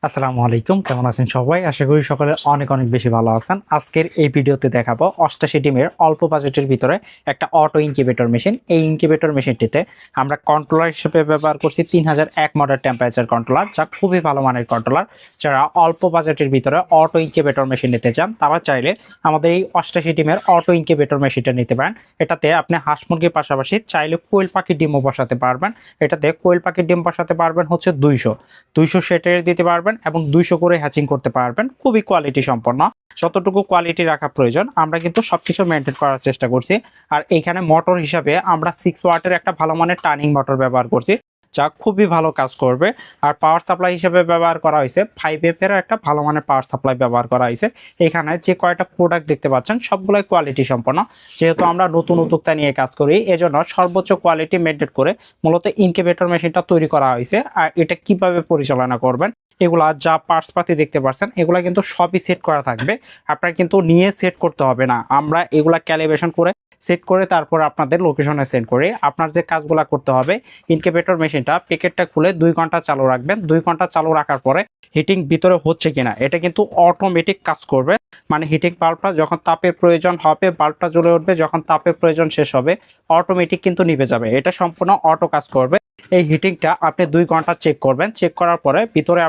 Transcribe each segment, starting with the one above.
আসসালামু আলাইকুম, কেমন আছেন সবাই? আশা করি সকলে অনেক অনেক বেশি ভালো আছেন। আজকের এই ভিডিওতে দেখাবো 88 ডিমের অল্প বাজেটের ভিতরে একটা অটো ইনকিউবেটর মেশিন। এই ইনকিউবেটর মেশিনটিতে আমরা কন্ট্রোলার হিসেবে ব্যবহার করছি 3001 মডেল টেম্পারেচার কন্ট্রোলার, যা খুবই ভালো মানের কন্ট্রোলার। যারা অল্প বাজেটের ভিতরে অটো ইনকিউবেটর মেশিন নিতে চান তারা চাইলে আমাদের এই 88 ডিমের অটো ইনকিউবেটর মেশিনটা নিতে পারেন। এটাতে আপনি হাঁস মুরগির পাশাপাশি চাইলে কোয়েল পাখির ডিমও বসাতে পারবেন। এটাতে কোয়েল পাখির ডিম বসাতে পারবেন হচ্ছে 200 সেটের দিতে পারবেন এবং 200 করে হ্যাচিং করতে পারবেন। খুবই কোয়ালিটি সম্পন্ন, যতটুকু কোয়ালিটি রাখা প্রয়োজন আমরা কিন্তু সবকিছু মেনটেন করার চেষ্টা করছি। আর এইখানে মোটর হিসাবে আমরা 6 ওয়াটের একটা ভালো মানের টার্নিং মোটর ব্যবহার করছি, যা খুবই ভালো কাজ করবে। আর পাওয়ার সাপ্লাই হিসেবে ব্যবহার করা হয়েছে 5 এর একটা ভালো মানের পাওয়ার সাপ্লাই ব্যবহার করা হয়েছে। এখানে যে কয়টা প্রোডাক্ট দেখতে পাচ্ছেন সবগুলোই কোয়ালিটি সম্পন্ন। যেহেতু আমরা নতুন উদ্যোক্তা নিয়ে কাজ করি, এজন্য সর্বোচ্চ কোয়ালিটি মেনটেন করে মূলত ইনকিউবেটর মেশিনটা তৈরি করা হয়েছে। আর এটা কিভাবে পরিচালনা করবেন, এগুলা যা পার্টস পাতি দেখতে পাচ্ছেন এগুলা কিন্তু সবই সেট করা থাকবে। আপনার কিন্তু নিয়ে সেট করতে হবে না, আমরা এগুলা ক্যালিব্রেশন করে সেট করে তারপর আপনাদের লোকেশনে সেন্ড করি। আপনার যে কাজগুলো করতে হবে, ইনকিউবেটর মেশিনটা প্যাকেটটা খুলে 2 ঘন্টা চালু রাখবেন। 2 ঘন্টা চালু রাখার পরে হিটিং ভিতরে হচ্ছে কিনা এটা কিন্তু অটোমেটিক কাজ করবে। মানে হিটিং বাল্বটা যখন তাপের প্রয়োজন হবে বাল্বটা জ্বলে উঠবে, যখন তাপের প্রয়োজন শেষ হবে অটোমেটিক কিন্তু নিভে যাবে। এটা সম্পূর্ণ অটো কাজ করবে। এই হিটিংটা আপনি 2 ঘন্টা চেক করবেন। চেক করার পরে ভিতরে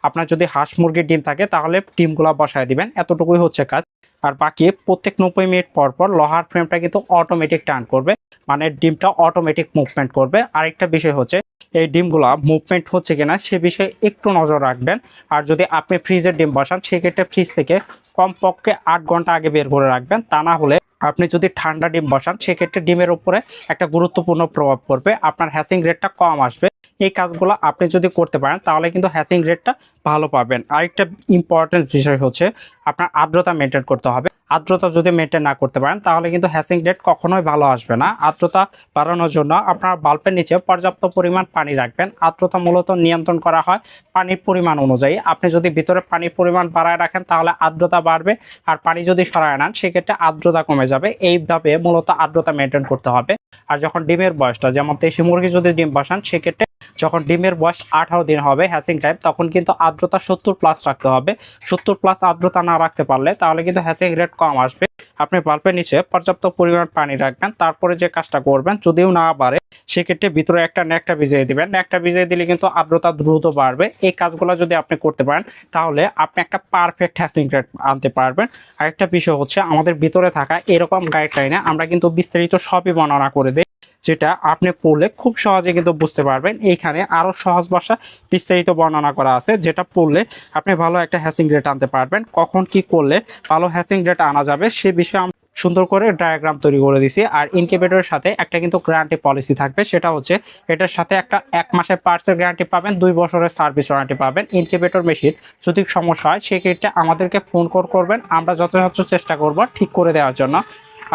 আপনার যদি হাঁস মুরগির ডিম থাকে তাহলে ডিমগুলো বসায় দিবেন, এতটুকুই হচ্ছে কাজ। আর বাকি প্রত্যেক 90 মিনিট পর পর লোহার ফ্রেমটা কিন্তু অটোমেটিক টার্ন করবে, মানে ডিমটা অটোমেটিক মুভমেন্ট করবে। আরেকটা বিষয় হচ্ছে এই ডিমগুলা মুভমেন্ট হচ্ছে কিনা সে বিষয়ে একটু নজর রাখবেন। আর যদি আপনি ফ্রিজের ডিম বসান সেক্ষেত্রে ফ্রিজ থেকে কমপক্ষে 8 ঘন্টা আগে বের করে রাখবেন। তা না হলে আপনি যদি ঠান্ডা ডিম বসান সেক্ষেত্রে ডিমের উপরে একটা গুরুত্বপূর্ণ প্রভাব পড়বে, আপনার হ্যাচিং রেটটা কম আসবে। এই কাজগুলো আপনি যদি করতে পারেন তাহলে কিন্তু হ্যাচিং রেটটা ভালো পাবেন। আরেকটা ইম্পর্টেন্ট বিষয় হচ্ছে আপনার আর্দ্রতা মেনটেন করতে হবে। আর্দ্রতা যদি মেনটেন না করতে পারেন তাহলে কিন্তু হ্যাচিং রেট কখনোই ভালো আসবে না। আর্দ্রতা বাড়ানোর জন্য আপনার বাল্বের নিচে পর্যাপ্ত পরিমাণ পানি রাখবেন। আর্দ্রতা মূলত নিয়ন্ত্রণ করা হয় পানির পরিমাণ অনুযায়ী। আপনি যদি ভিতরে পানির পরিমাণ বাড়ায় রাখেন তাহলে আর্দ্রতা বাড়বে, আর পানি যদি সরায় নেন সেক্ষেত্রে আর্দ্রতা কমে যাবে। এইভাবে মূলত আর্দ্রতা মেনটেন করতে হবে। আর যখন ডিমের বয়সটা, যেমন দেশি মুরগি যদি ডিম বসান সেক্ষেত্রে যখন ডিমের বয়স 18 দিন হবে হ্যাচিং টাইম, তখন কিন্তু আর্দ্রতা 70+ রাখতে হবে। 70+ আর্দ্রতা না রাখতে পারলে তাহলে কিন্তু হ্যাচিং রেট কম আসবে। আপনি বাল্বের নিচে পর্যাপ্ত পরিমাণ পানি রাখবেন। তারপরে যে কাজটা করবেন, যদিও না বাড়ে সেক্ষেত্রে ভিতরে একটা ন্যাকটা ভিজিয়ে দিবেন। ন্যাকটা ভিজিয়ে দিলে কিন্তু আর্দ্রতা দ্রুত বাড়বে। এই কাজগুলো যদি আপনি করতে পারেন তাহলে আপনি একটা পারফেক্ট হ্যাচিং রেট আনতে পারবেন। আরেকটা বিষয় হচ্ছে আমাদের ভিতরে থাকা এরকম গাইডলাইনে আমরা কিন্তু বিস্তারিত সবই বর্ণনা করে দিই, যেটা আপনি পড়লে খুব সহজে কিন্তু বুঝতে পারবেন। এইখানে আরো সহজ ভাষা বিস্তারিত বর্ণনা করা আছে, যেটা পড়লে আপনি ভালো একটা হ্যাচিং রেট আনতে পারবেন। কখন কি করলে ভালো হ্যাচিং রেট আনা যাবে সে বিষয়ে সুন্দর করে ডায়াগ্রাম তৈরি করে দিছি। আর ইনকিউবেটরের সাথে একটা কিন্তু গ্যারান্টি পলিসি থাকবে, সেটা হচ্ছে এটার সাথে একটা 1 মাসের পার্টসের গ্যারান্টি পাবেন, 2 বছরের সার্ভিস ওয়ারেন্টি পাবেন। ইনকিউবেটর মেশিন যদি সমস্যা হয় সেক্ষেত্রে আমাদেরকে ফোন করবেন, আমরা যথাযথ চেষ্টা করব ঠিক করে দেওয়ার জন্য।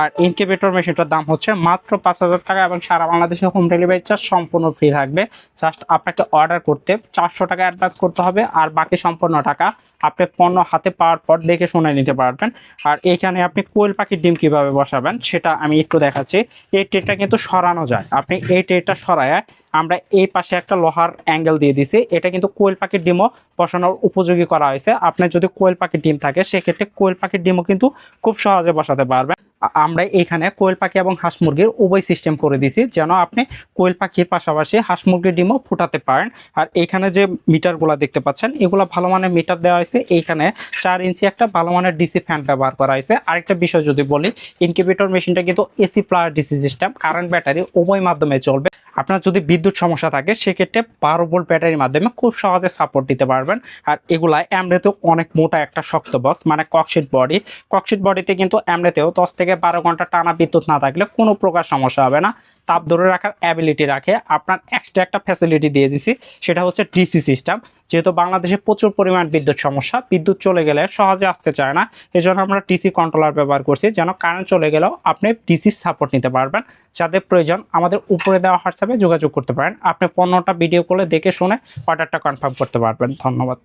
আর ইনকিউবেটর মেশিনটার দাম হচ্ছে মাত্র 5,000 টাকা এবং সারা বাংলাদেশে হোম ডেলিভারি চার্জ সম্পূর্ণ ফ্রি থাকবে। জাস্ট আপনাকে অর্ডার করতে 400 টাকা অ্যাডভান্স করতে হবে, আর বাকি সম্পূর্ণ টাকা আপনি পণ্য হাতে পাওয়ার পর দেখে শুনে নিতে পারবেন। আর এখানে আপনি কোয়েল পাখির ডিম কিভাবে বসাবেন সেটা আমি একটু দেখাচ্ছি। এই ট্রেটা কিন্তু সরানো যায়, আপনি এই ট্রেটা সরায় আমরা এই পাশে একটা লোহার অ্যাঙ্গেল দিয়ে দিছি, এটা কিন্তু কোয়েল পাখির ডিমও বসানোর উপযোগী করা হয়েছে। আপনার যদি কোয়েল পাখির ডিম থাকে সেক্ষেত্রে কোয়েল পাখির ডিমও কিন্তু খুব সহজে বসাতে পারবেন। আমরা এখানে কোয়েল পাখি এবং হাঁস মুরগির উভয় সিস্টেম করে দিছি, যেন আপনি কোয়েল পাখির পাশাপাশি হাঁস মুরগির ডিমও ফুটাতে পারেন। আর এখানে যে মিটারগুলো দেখতে পাচ্ছেন এগুলো ভালো মানের মিটার দেওয়া হয়েছে। এইখানে 4 ইঞ্চি একটা ভালো মানের ডিসি ফ্যান ব্যবহার করা হয়েছে। আরেকটা বিষয় যদি বলি, ইনকিউবেটর মেশিনটা কিন্তু AC plus DC system, current battery উভয় মাধ্যমে চলবে। আপনার যদি বিদ্যুৎ সমস্যা থাকে সেক্ষেত্রে 12 ভোল্ট ব্যাটারির মাধ্যমে খুব সহজে সাপোর্ট দিতে পারবেন। আর এগুলা এমনিতেও অনেক মোটা একটা শক্ত বক্স, মানে ককশিট বডিতে কিন্তু এমনিতেও 10 থেকে 12 ঘন্টা টানা বিদ্যুৎ না থাকলে কোনো প্রকার সমস্যা হবে না। তাপ ধরে রাখার অ্যাবিলিটি রাখে। আপনার এক্সট্রা একটা ফ্যাসিলিটি দিয়ে দিছি, সেটা হচ্ছে ডিসি সিস্টেম। যেহেতু বাংলাদেশে প্রচুর পরিমাণ বিদ্যুৎ সমস্যা, বিদ্যুৎ চলে গেলে সহজে আসতে চায় না, এজন্য আমরা ডিসি কন্ট্রোলার ব্যবহার করছি, যেন কারেন্ট চলে গেলেও আপনি ডিসি সাপোর্ট নিতে পারবেন। যাদের প্রয়োজন আমাদের উপরে দেওয়া হোয়াটসঅ্যাপে যোগাযোগ করতে পারেন। আপনি পণ্যটা ভিডিও কলে দেখে শুনে অর্ডারটা কনফার্ম করতে পারবেন। ধন্যবাদ।